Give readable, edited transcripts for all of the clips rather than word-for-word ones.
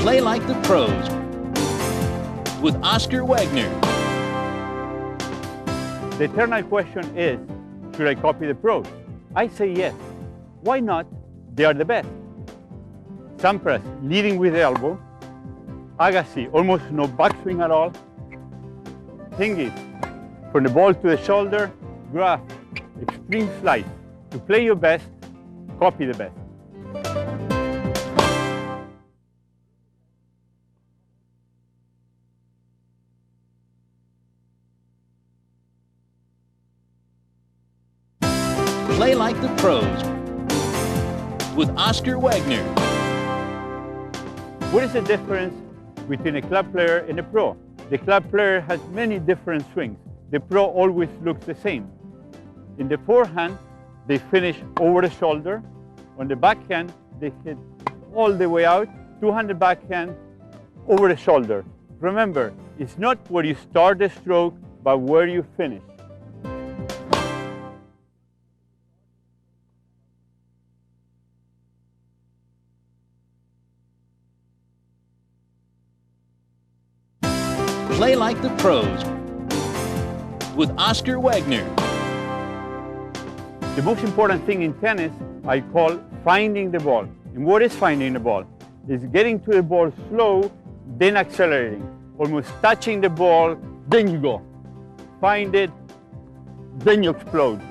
Play like the pros with Oscar Wegner. The eternal question is, should I copy the pros? I say yes. Why not? They are the best. Sampras leading with the elbow. Agassi, almost no backswing at all. Hingis, from the ball to the shoulder. Graf, extreme slice. To play your best, copy the best. Play like the pros with Oscar Wegner. What is the difference between a club player and a pro? The club player has many different swings. The pro always looks the same. In the forehand, they finish over the shoulder. On the backhand, they hit all the way out, two-handed backhand over the shoulder. Remember, it's not where you start the stroke, but where you finish. Play like the pros with Oscar Wegner. The most important thing in tennis I call finding the ball. And what is finding the ball? It's getting to the ball slow, then accelerating. Almost touching the ball, then you go. Find it, then you explode.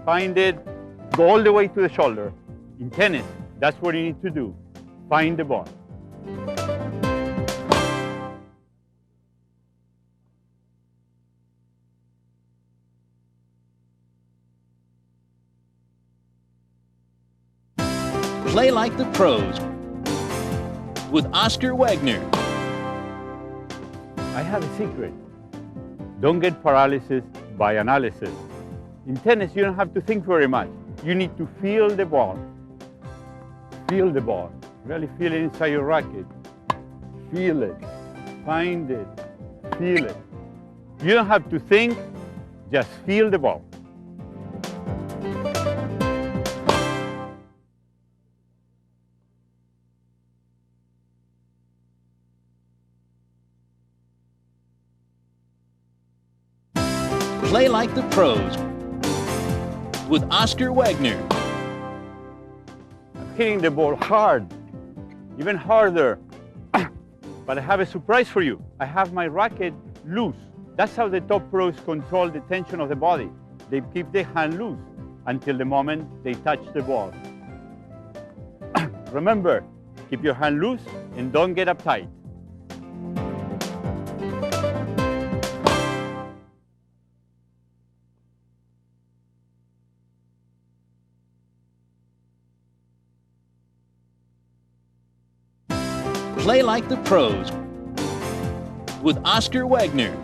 Find it, go all the way to the shoulder. In tennis, that's what you need to do. Find the ball. Play like the pros with Oscar Wegner. I have a secret. Don't get paralysis by analysis. In tennis, you don't have to think very much. You need to feel the ball. Feel the ball. Really feel it inside your racket. Feel it. Find it. Feel it. You don't have to think, just feel the ball. Play like the pros with Oscar Wegner. I'm hitting the ball hard, even harder. But I have a surprise for you. I have my racket loose. That's how the top pros control the tension of the body. They keep their hand loose until the moment they touch the ball. Remember, keep your hand loose and don't get uptight. Play like the pros with Oscar Wegner.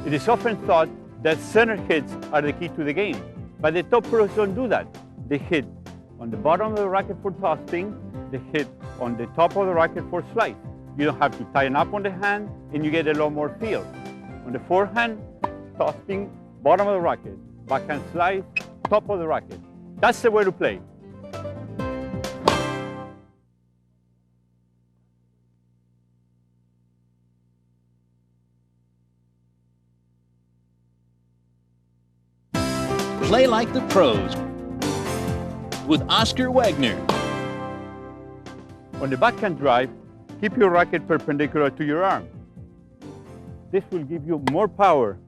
It is often thought that center hits are the key to the game, but the top pros don't do that. They hit on the bottom of the racket for tossing, they hit on the top of the racket for slice. You don't have to tighten up on the hand, and you get a lot more feel. On the forehand, tossing, bottom of the racket, backhand slice, top of the racket. That's the way to play. Play like the pros with Oscar Wegner. On the backhand drive, keep your racket perpendicular to your arm. This will give you more power.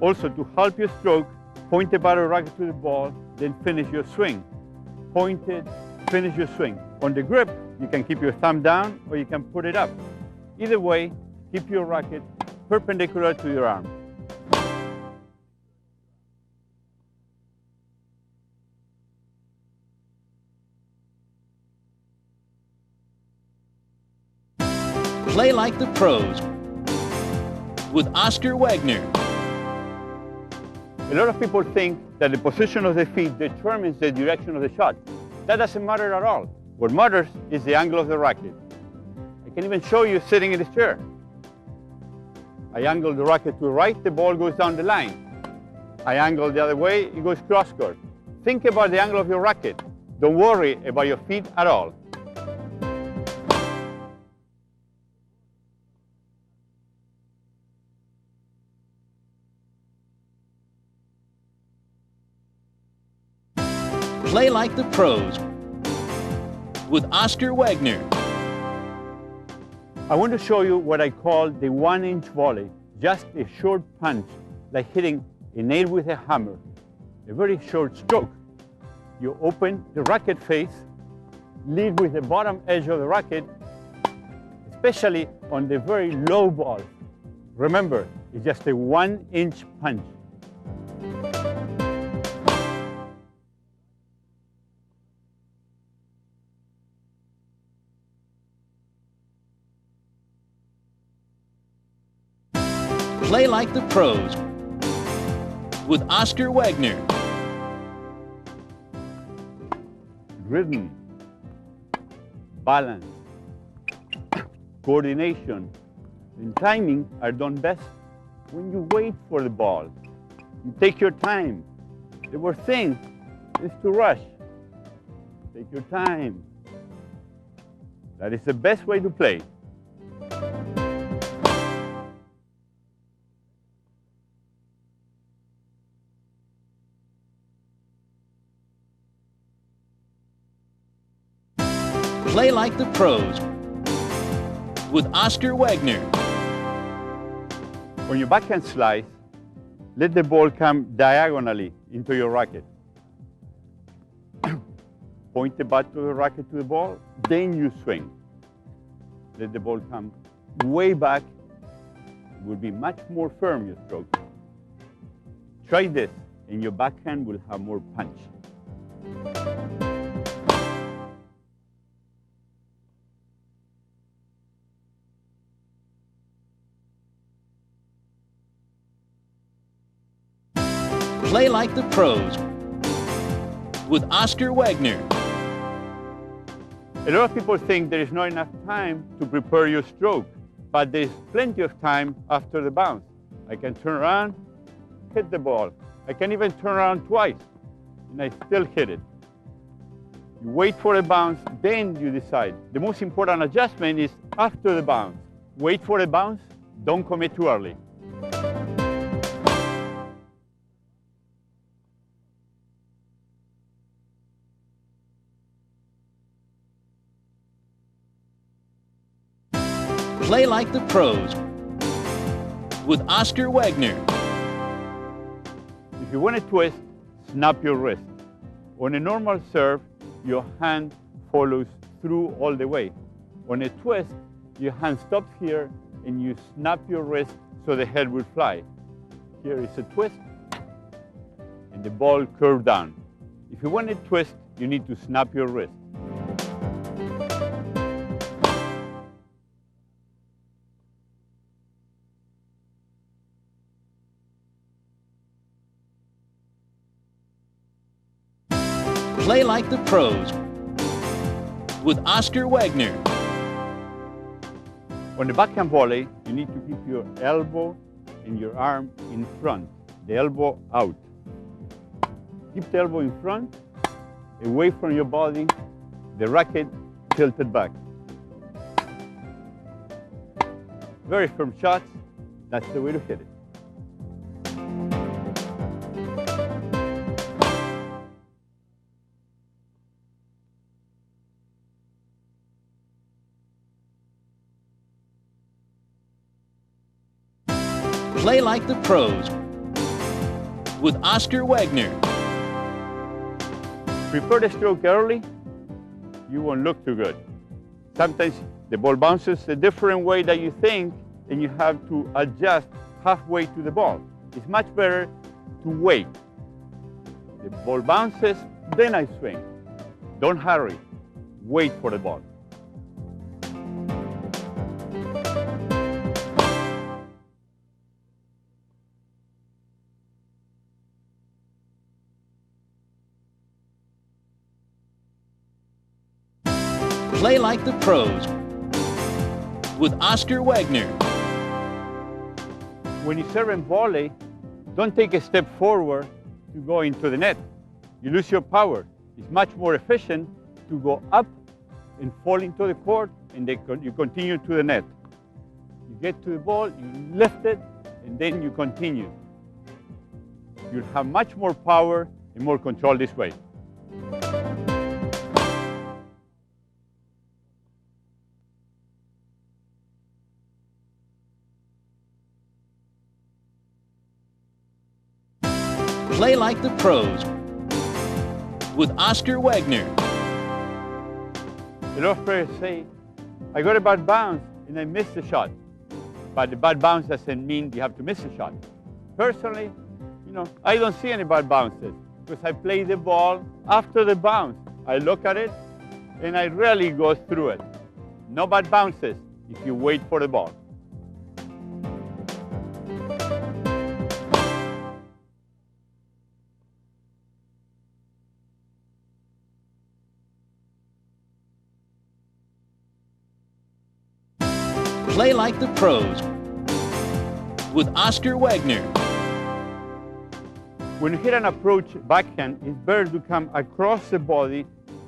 Also, to help your stroke, point the battle racket to the ball, then finish your swing. Point it, finish your swing. On the grip, you can keep your thumb down or you can put it up. Either way, keep your racket perpendicular to your arm. Play like the pros with Oscar Wegner. A lot of people think that the position of the feet determines the direction of the shot. That doesn't matter at all. What matters is the angle of the racket. I can even show you sitting in this chair. I angle the racket to the right, the ball goes down the line. I angle the other way, it goes cross court. Think about the angle of your racket. Don't worry about your feet at all. Play like the pros with Oscar Wegner. I want to show you what I call the 1-inch volley, just a short punch, like hitting a nail with a hammer, a very short stroke. You open the racket face, lead with the bottom edge of the racket, especially on the very low ball. Remember, it's just a 1-inch punch. Play like the pros with Oscar Wegner. Rhythm, balance, coordination, and timing are done best when you wait for the ball. You take your time. The worst thing is to rush. Take your time. That is the best way to play. Play like the pros with Oscar Wegner. When you backhand slice, let the ball come diagonally into your racket. Point the butt of the racket to the ball, then you swing. Let the ball come way back. It will be much more firm, your stroke. Try this, and your backhand will have more punch. Play like the pros with Oscar Wegner. A lot of people think there is not enough time to prepare your stroke, but there's plenty of time after the bounce. I can turn around, hit the ball. I can even turn around twice, and I still hit it. You wait for a bounce, then you decide. The most important adjustment is after the bounce. Wait for a bounce, don't commit too early. Play like the pros with Oscar Wegner. If you want to twist, snap your wrist. On a normal serve, your hand follows through all the way. On a twist, your hand stops here and you snap your wrist so the head will fly. Here is a twist and the ball curves down. If you want to twist, you need to snap your wrist. Play like the pros with Oscar Wegner. On the backhand volley, you need to keep your elbow and your arm in front, the elbow out. Keep the elbow in front, away from your body, the racket tilted back. Very firm shots, that's the way to hit it. Play like the pros with Oscar Wegner. Prepare the stroke early, you won't look too good. Sometimes the ball bounces a different way than you think, and you have to adjust halfway to the ball. It's much better to wait. The ball bounces, then I swing. Don't hurry. Wait for the ball. Play like the pros with Oscar Wegner. When you serve in volley, don't take a step forward to go into the net. You lose your power. It's much more efficient to go up and fall into the court, and you continue to the net. You get to the ball, you lift it, and then you continue. You'll have much more power and more control this way. Play like the pros with Oscar Wegner. A lot of players say, I got a bad bounce and I missed the shot. But the bad bounce doesn't mean you have to miss the shot. Personally, I don't see any bad bounces because I play the ball after the bounce. I look at it and I rarely go through it. No bad bounces if you wait for the ball. Play like the pros with Oscar Wegner. When you hit an approach backhand, it's better to come across the body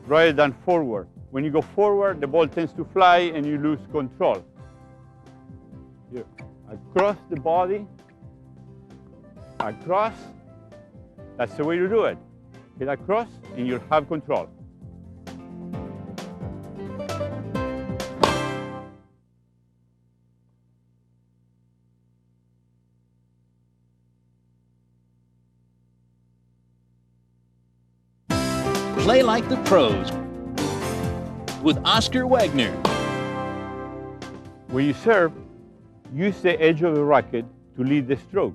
rather than forward. When you go forward, the ball tends to fly and you lose control. Here, across the body, across. That's the way to do it. Hit across and you'll have control. Play like the pros with Oscar Wegner. When you serve, use the edge of the racket to lead the stroke.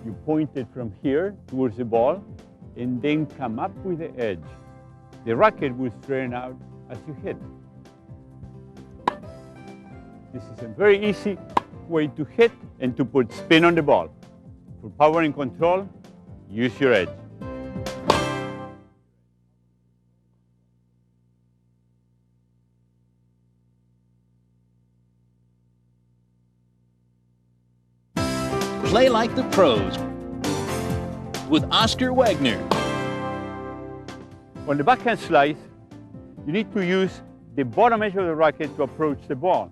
You point it from here towards the ball and then come up with the edge. The racket will straighten out as you hit. This is a very easy way to hit and to put spin on the ball. For power and control, use your edge. Play like the pros with Oscar Wegner. On the backhand slice, you need to use the bottom edge of the racket to approach the ball.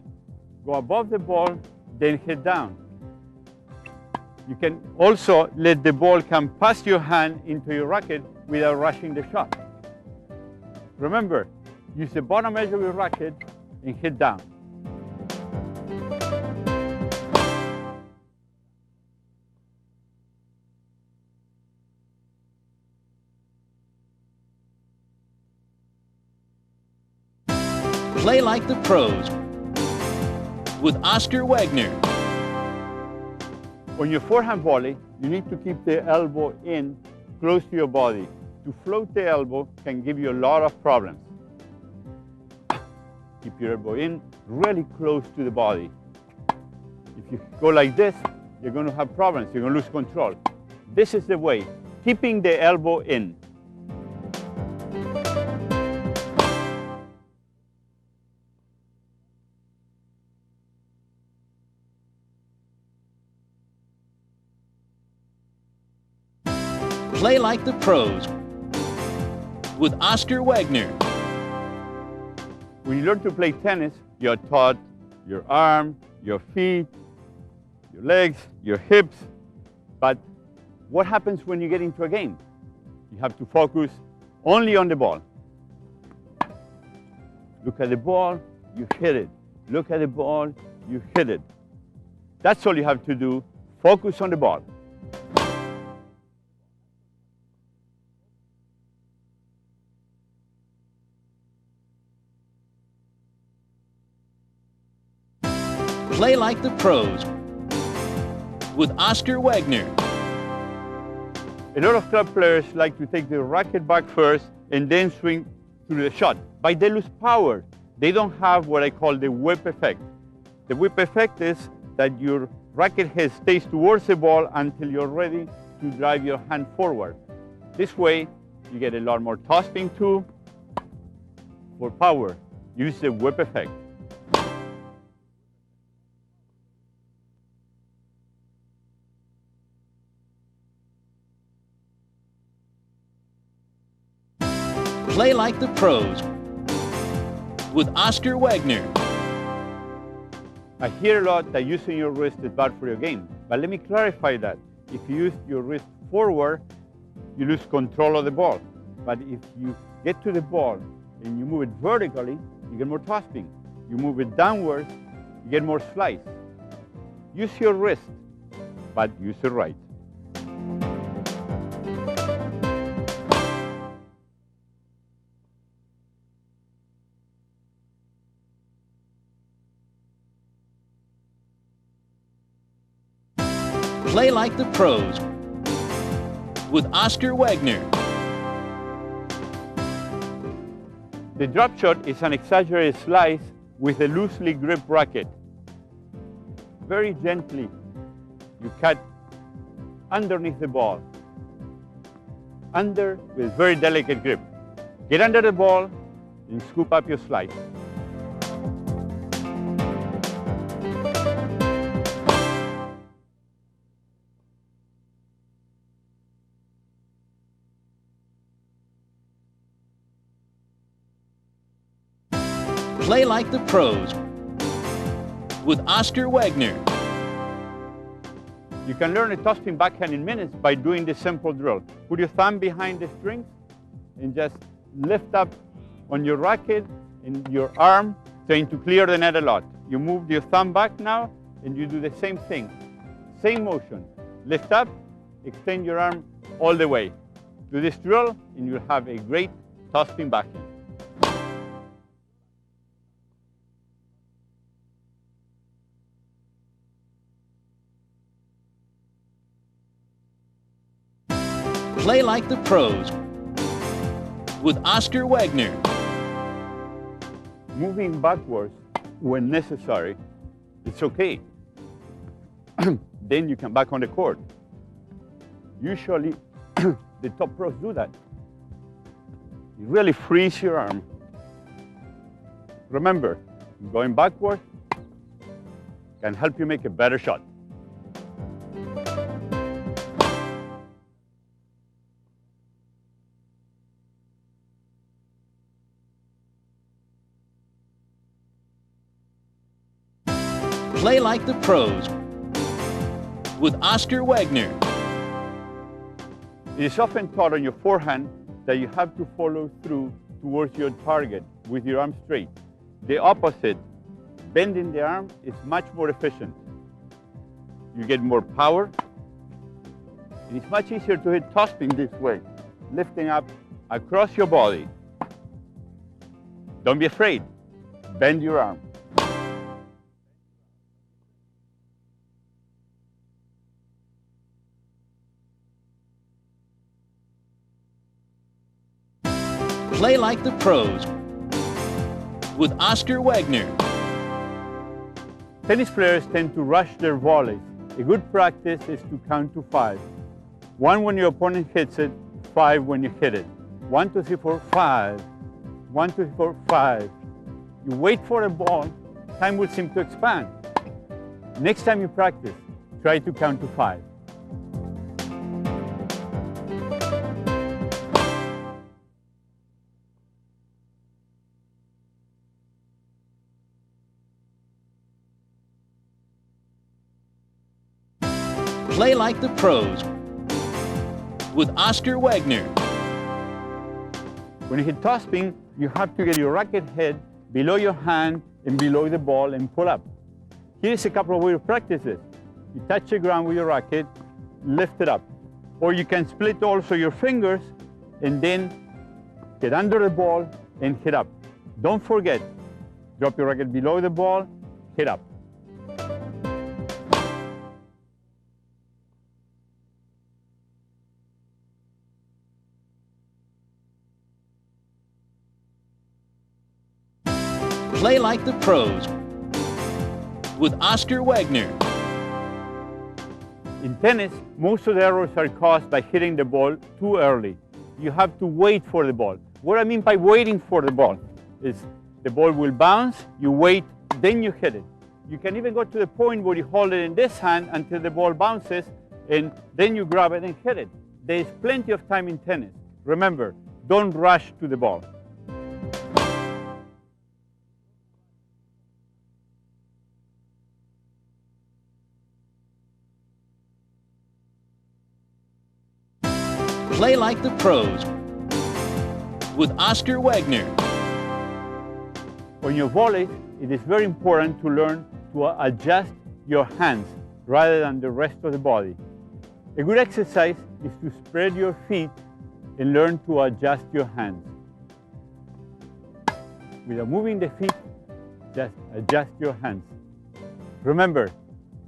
Go above the ball, then hit down. You can also let the ball come past your hand into your racket without rushing the shot. Remember, use the bottom edge of your racket and hit down. Play like the pros with Oscar Wegner. On your forehand volley, you need to keep the elbow in close to your body. To float the elbow can give you a lot of problems. Keep your elbow in really close to the body. If you go like this, you're going to have problems. You're going to lose control. This is the way, keeping the elbow in. Play like the pros with Oscar Wegner. When you learn to play tennis, you're taught your arm, your feet, your legs, your hips. But what happens when you get into a game? You have to focus only on the ball. Look at the ball, you hit it. Look at the ball, you hit it. That's all you have to do. Focus on the ball. Play like the pros with Oscar Wegner. A lot of club players like to take the racket back first and then swing through the shot. But they lose power. They don't have what I call the whip effect. The whip effect is that your racket head stays towards the ball until you're ready to drive your hand forward. This way, you get a lot more topspin too. For power, use the whip effect. Play like the pros with Oscar Wegner. I hear a lot that using your wrist is bad for your game, but let me clarify that. If you use your wrist forward, you lose control of the ball. But if you get to the ball and you move it vertically, you get more topspin. You move it downwards, you get more slice. Use your wrist, but use it right. Play like the pros with Oscar Wegner. The drop shot is an exaggerated slice with a loosely gripped racket. Very gently, you cut underneath the ball, under with very delicate grip. Get under the ball and scoop up your slice. Play like the pros with Oscar Wegner. You can learn a topspin backhand in minutes by doing this simple drill. Put your thumb behind the strings and just lift up on your racket and your arm, trying to clear the net a lot. You move your thumb back now and you do the same thing. Same motion. Lift up, extend your arm all the way. Do this drill and you'll have a great topspin backhand. Play like the pros with Oscar Wegner. Moving backwards when necessary, it's okay. Then you come back on the court. Usually, the top pros do that. You really freeze your arm. Remember, going backward can help you make a better shot. Play like the pros with Oscar Wegner. It is often taught on your forehand that you have to follow through towards your target with your arm straight. The opposite, bending the arm, is much more efficient. You get more power, and it's much easier to hit topspin this way, lifting up across your body. Don't be afraid. Bend your arm. Play like the pros with Oscar Wegner. Tennis players tend to rush their volleys. A good practice is to count to 5. 1 when your opponent hits it, 5 when you hit it. 1, 2, 3, 4, 5. 1, 2, 3, 4, 5. You wait for a ball, time will seem to expand. Next time you practice, try to count to 5. Play like the pros with Oscar Wegner. When you hit topspin, you have to get your racket head below your hand and below the ball and pull up. Here's a couple of ways to practice this. You touch the ground with your racket, lift it up. Or you can split also your fingers and then get under the ball and hit up. Don't forget, drop your racket below the ball, hit up. Play like the pros with Oscar Wegner. In tennis, most of the errors are caused by hitting the ball too early. You have to wait for the ball. What I mean by waiting for the ball is the ball will bounce, you wait, then you hit it. You can even go to the point where you hold it in this hand until the ball bounces, and then you grab it and hit it. There is plenty of time in tennis. Remember, don't rush to the ball. Play like the pros with Oscar Wegner. On your volley, it is very important to learn to adjust your hands rather than the rest of the body. A good exercise is to spread your feet and learn to adjust your hands. Without moving the feet, just adjust your hands. Remember,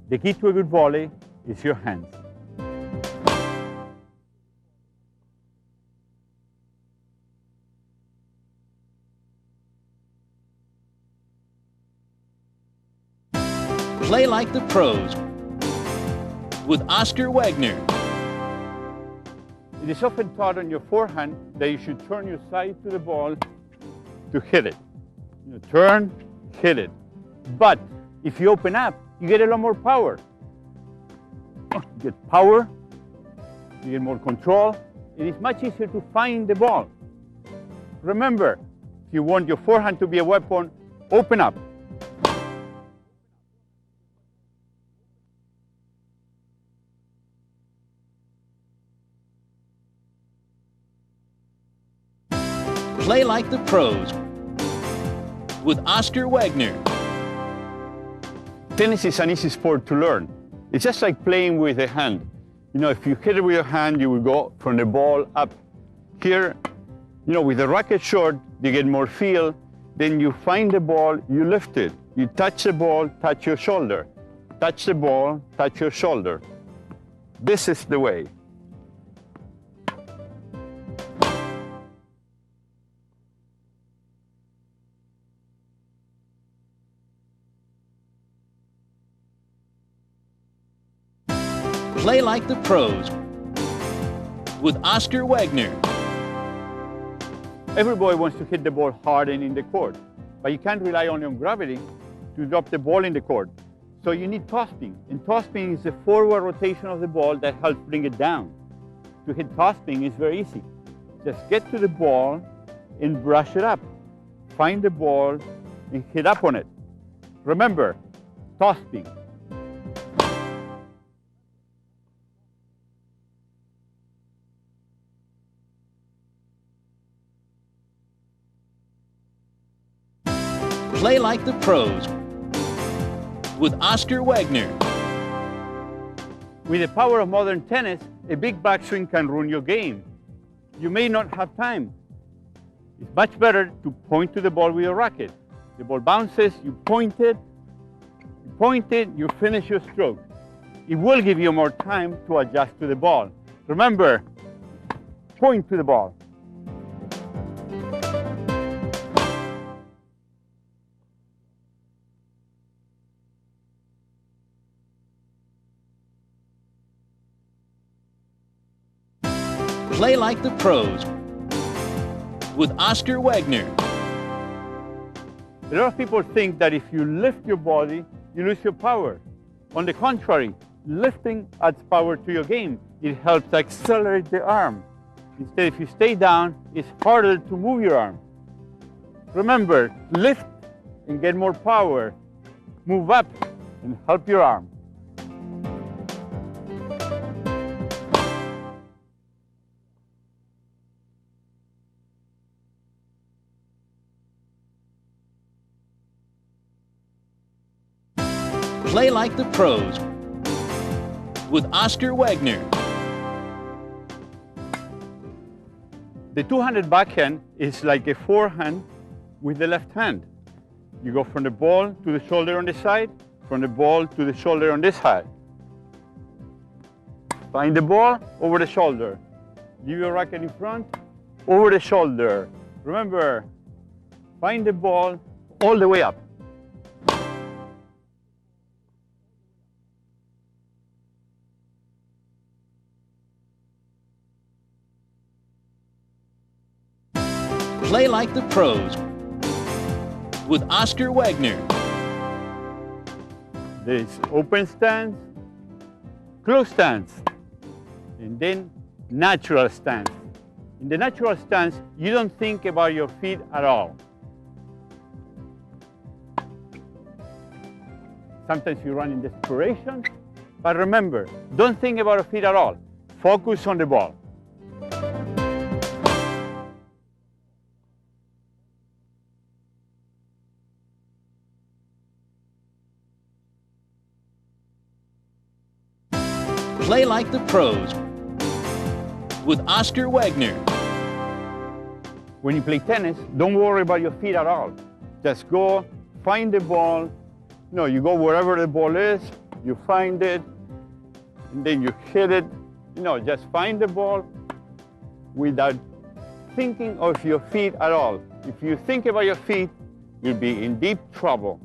the key to a good volley is your hands. Play like the pros with Oscar Wegner. It is often taught on your forehand that you should turn your side to the ball to hit it. You turn, hit it. But if you open up, you get a lot more power. You get power, you get more control. It is much easier to find the ball. Remember, if you want your forehand to be a weapon, open up. Play like the pros with Oscar Wegner. Tennis is an easy sport to learn. It's just like playing with a hand. You know, if you hit it with your hand, you will go from the ball up. Here, you know, with the racket short, you get more feel. Then you find the ball, you lift it. You touch the ball, touch your shoulder. Touch the ball, touch your shoulder. This is the way. Play like the pros with Oscar Wegner. Every boy wants to hit the ball hard and in the court, but you can't rely only on gravity to drop the ball in the court. So you need topspin, and topspin is the forward rotation of the ball that helps bring it down. To hit topspin is very easy. Just get to the ball and brush it up. Find the ball and hit up on it. Remember, topspin. Play like the pros with Oscar Wegner. With the power of modern tennis, a big backswing can ruin your game. You may not have time. It's much better to point to the ball with your racket. The ball bounces, you point it, you finish your stroke. It will give you more time to adjust to the ball. Remember, point to the ball. Play like the pros with Oscar Wegner. A lot of people think that if you lift your body, you lose your power. On the contrary, lifting adds power to your game. It helps accelerate the arm. Instead, if you stay down, it's harder to move your arm. Remember, lift and get more power. Move up and help your arm. Play like the pros with Oscar Wegner. The two-handed backhand is like a forehand with the left hand. You go from the ball to the shoulder on this side, from the ball to the shoulder on this side. Find the ball over the shoulder. Leave your racket in front, over the shoulder. Remember, find the ball all the way up. Play like the pros with Oscar Wegner. There's open stance, closed stance, and then natural stance. In the natural stance, you don't think about your feet at all. Sometimes you run in desperation, but remember, don't think about your feet at all. Focus on the ball. Play like the pros with Oscar Wegner. When you play tennis, don't worry about your feet at all. Just go, find the ball. No, you go wherever the ball is, you find it, and then you hit it. Just find the ball without thinking of your feet at all. If you think about your feet, you'll be in deep trouble.